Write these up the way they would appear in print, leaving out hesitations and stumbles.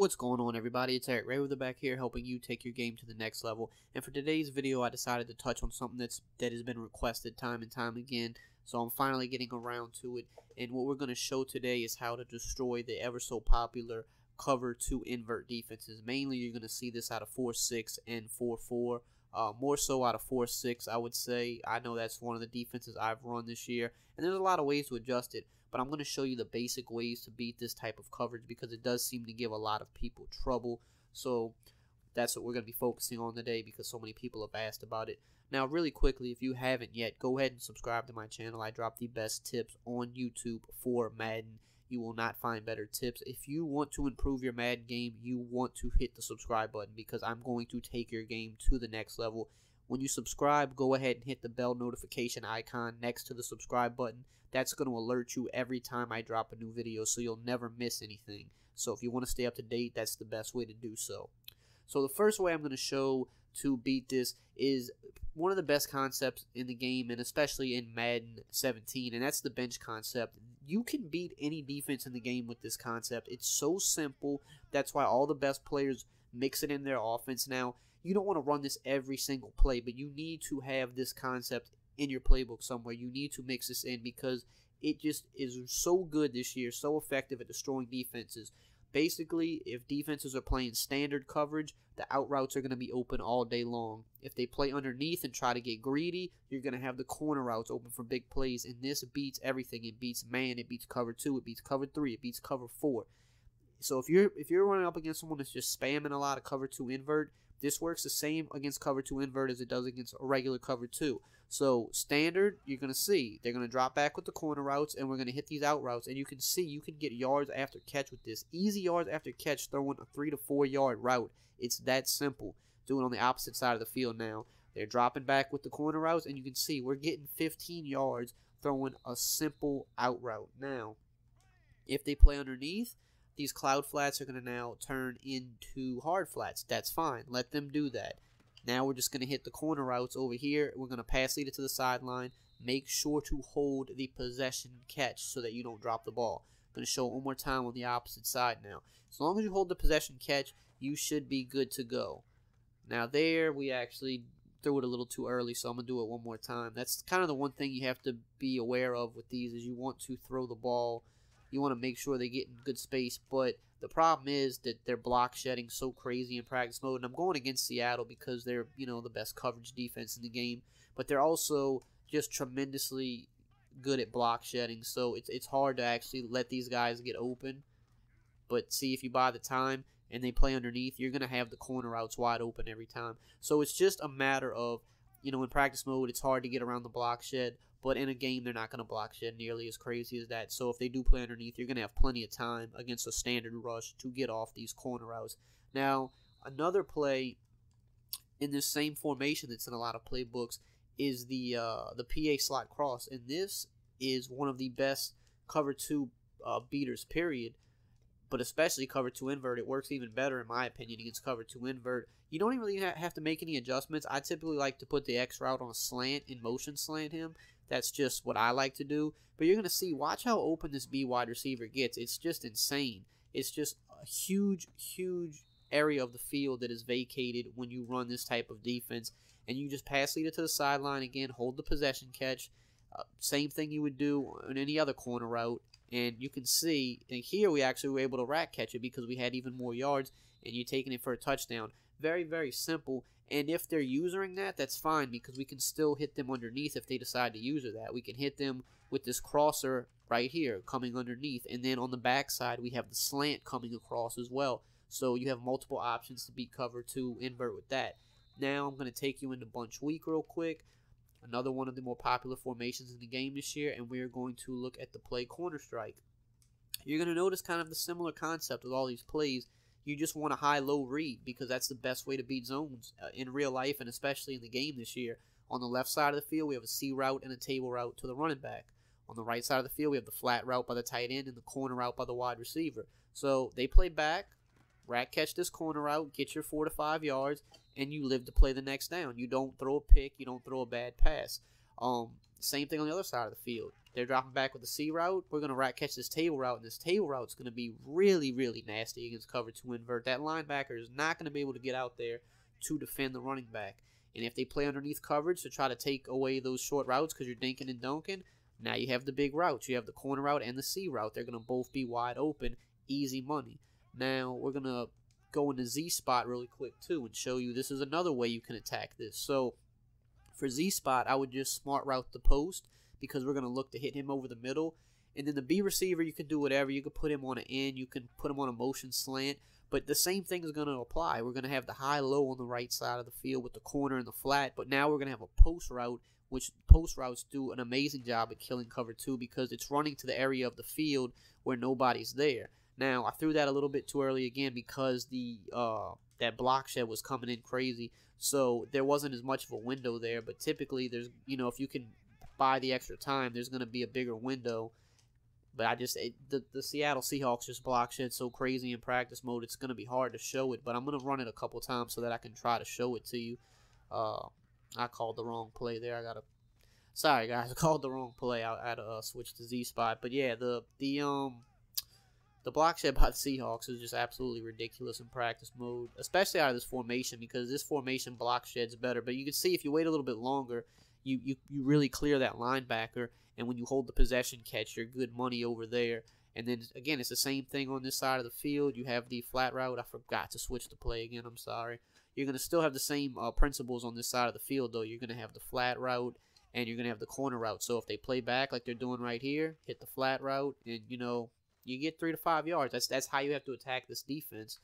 What's going on, everybody? It's EricRayweather back here, helping you take your game to the next level. And for today's video, I decided to touch on something that has been requested time and time again. So I'm finally getting around to it. And what we're going to show today is how to destroy the ever so popular cover to invert defenses. Mainly, you're going to see this out of 4-6 and 4-4. More so out of 4-6, I would say. I know that's one of the defenses I've run this year, and there's a lot of ways to adjust it. But I'm going to show you the basic ways to beat this type of coverage because it does seem to give a lot of people trouble. So that's what we're going to be focusing on today because so many people have asked about it. Now, really quickly, if you haven't yet, go ahead and subscribe to my channel. I drop the best tips on YouTube for Madden. You will not find better tips. If you want to improve your Madden game, you want to hit the subscribe button because I'm going to take your game to the next level. When you subscribe, go ahead and hit the bell notification icon next to the subscribe button. That's going to alert you every time I drop a new video, so you'll never miss anything. So if you want to stay up to date, that's the best way to do so. So the first way I'm going to show to beat this is one of the best concepts in the game, and especially in Madden 17, and that's the bench concept. You can beat any defense in the game with this concept. It's so simple. That's why all the best players mix it in their offense. Now, you don't want to run this every single play, but you need to have this concept in your playbook somewhere. You need to mix this in because it just is so good this year, so effective at destroying defenses. Basically, if defenses are playing standard coverage, the out routes are going to be open all day long. If they play underneath and try to get greedy, you're going to have the corner routes open for big plays, and this beats everything. It beats man, it beats cover 2, it beats cover 3, it beats cover 4. So if you're running up against someone that's just spamming a lot of cover 2 invert, this works the same against cover 2 invert as it does against a regular cover 2. So standard, you're going to see they're going to drop back with the corner routes, and we're going to hit these out routes. And you can see you can get yards after catch with this. Easy yards after catch throwing a 3 to 4 yard route. It's that simple. Do it on the opposite side of the field now. They're dropping back with the corner routes, and you can see we're getting 15 yards throwing a simple out route. Now, if they play underneath, these cloud flats are going to now turn into hard flats. That's fine. Let them do that. Now we're just going to hit the corner routes over here. We're going to pass lead it to the sideline. Make sure to hold the possession catch so that you don't drop the ball. I'm going to show it one more time on the opposite side now. As long as you hold the possession catch, you should be good to go. Now there, we actually threw it a little too early, so I'm going to do it one more time. That's kind of the one thing you have to be aware of with these is you want to throw the ball. You want to make sure they get in good space, but the problem is that they're block shedding so crazy in practice mode. And I'm going against Seattle because they're, the best coverage defense in the game, but they're also just tremendously good at block shedding. So it's hard to actually let these guys get open. But see, if you buy the time and they play underneath, you're going to have the corner routes wide open every time. So it's just a matter of, in practice mode, it's hard to get around the block shed. But in a game, they're not going to block shed nearly as crazy as that. So if they do play underneath, you're going to have plenty of time against a standard rush to get off these corner routes. Now, another play in this same formation that's in a lot of playbooks is the PA slot cross. And this is one of the best cover 2 beaters, period. But especially cover 2 invert. It works even better, in my opinion, against cover 2 invert. You don't even really have to make any adjustments. I typically like to put the X route on a slant and motion slant him. That's just what I like to do. But you're going to see, watch how open this B wide receiver gets. It's just insane. It's just a huge, huge area of the field that is vacated when you run this type of defense. And you just pass lead it to the sideline again, hold the possession catch. Same thing you would do on any other corner route. And you can see, and here we actually were able to rack catch it because we had even more yards, and you're taking it for a touchdown. Very, very simple. And if they're using that, that's fine because we can still hit them underneath if they decide to use that. We can hit them with this crosser right here coming underneath. And then on the backside, we have the slant coming across as well. So you have multiple options to beat cover 2 invert with that. Now I'm going to take you into bunch weak real quick. Another one of the more popular formations in the game this year. And we are going to look at the play corner strike. You're going to notice kind of the similar concept with all these plays. You just want a high-low read because that's the best way to beat zones in real life and especially in the game this year. On the left side of the field, we have a C route and a table route to the running back. On the right side of the field, we have the flat route by the tight end and the corner route by the wide receiver. So they play back, rack catch this corner route, get your 4 to 5 yards, and you live to play the next down. You don't throw a pick, you don't throw a bad pass. Same thing on the other side of the field. They're dropping back with the C route. We're going to catch this table route, and this table route's going to be really, really nasty against cover 2 invert. That linebacker is not going to be able to get out there to defend the running back. And if they play underneath coverage to try to take away those short routes because you're dinking and dunking, now you have the big routes. You have the corner route and the C route. They're going to both be wide open, easy money. Now we're going to go in the Z spot really quick too and show you this is another way you can attack this. So for Z spot, I would just smart route the post because we're going to look to hit him over the middle. And then the B receiver, you can do whatever. You can put him on an end. You can put him on a motion slant. But the same thing is going to apply. We're going to have the high-low on the right side of the field with the corner and the flat. But now we're going to have a post route, which post routes do an amazing job at killing cover 2 because it's running to the area of the field where nobody's there. Now, I threw that a little bit too early again because the that block shed was coming in crazy. So there wasn't as much of a window there. But typically, there's if you can buy the extra time, there's going to be a bigger window. But the Seattle Seahawks just block shed so crazy in practice mode, it's going to be hard to show it. But I'm going to run it a couple times so that I can try to show it to you. I called the wrong play there. Sorry guys, I called the wrong play. I had to switch to Z spot. But yeah, the block shed by the Seahawks is just absolutely ridiculous in practice mode, especially out of this formation because this formation block shed's better. But you can see if you wait a little bit longer, you really clear that linebacker. And when you hold the possession catch, you're good money over there. And then, again, it's the same thing on this side of the field. You have the flat route. I forgot to switch the play again. I'm sorry. You're going to still have the same principles on this side of the field, though. You're going to have the flat route, and you're going to have the corner route. So if they play back like they're doing right here, hit the flat route, and, you get 3 to 5 yards. That's how you have to attack this defense.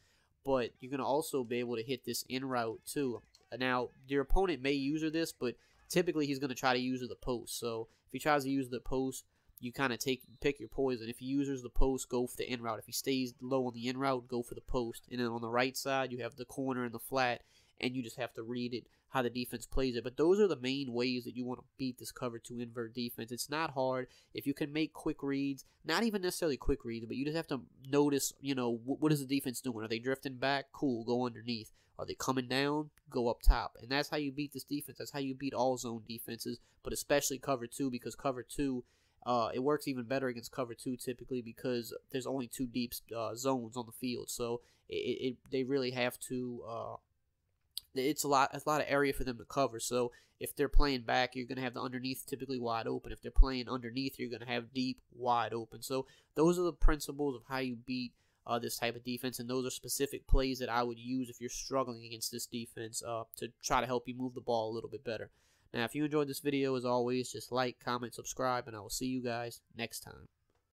But you're going to also be able to hit this in route, too. Now, your opponent may user this, but typically he's going to try to use the post. So if he tries to use the post, you kind of pick your poison. If he uses the post, go for the in route. If he stays low on the in route, go for the post. And then on the right side, you have the corner and the flat, and you just have to read it, how the defense plays it. But those are the main ways that you want to beat this cover 2 invert defense. It's not hard. If you can make quick reads, not even necessarily quick reads, but you just have to notice, what is the defense doing? Are they drifting back? Cool, go underneath. Are they coming down? Go up top. And that's how you beat this defense. That's how you beat all zone defenses, but especially cover 2 because cover 2, it works even better against cover 2 typically because there's only 2 deep zones on the field. So they really have to it's a lot of area for them to cover. So if they're playing back, you're going to have the underneath typically wide open. If they're playing underneath, you're going to have deep wide open. So those are the principles of how you beat this type of defense, and those are specific plays that I would use if you're struggling against this defense to try to help you move the ball a little bit better. Now, if you enjoyed this video, as always, just like, comment, subscribe, and I will see you guys next time.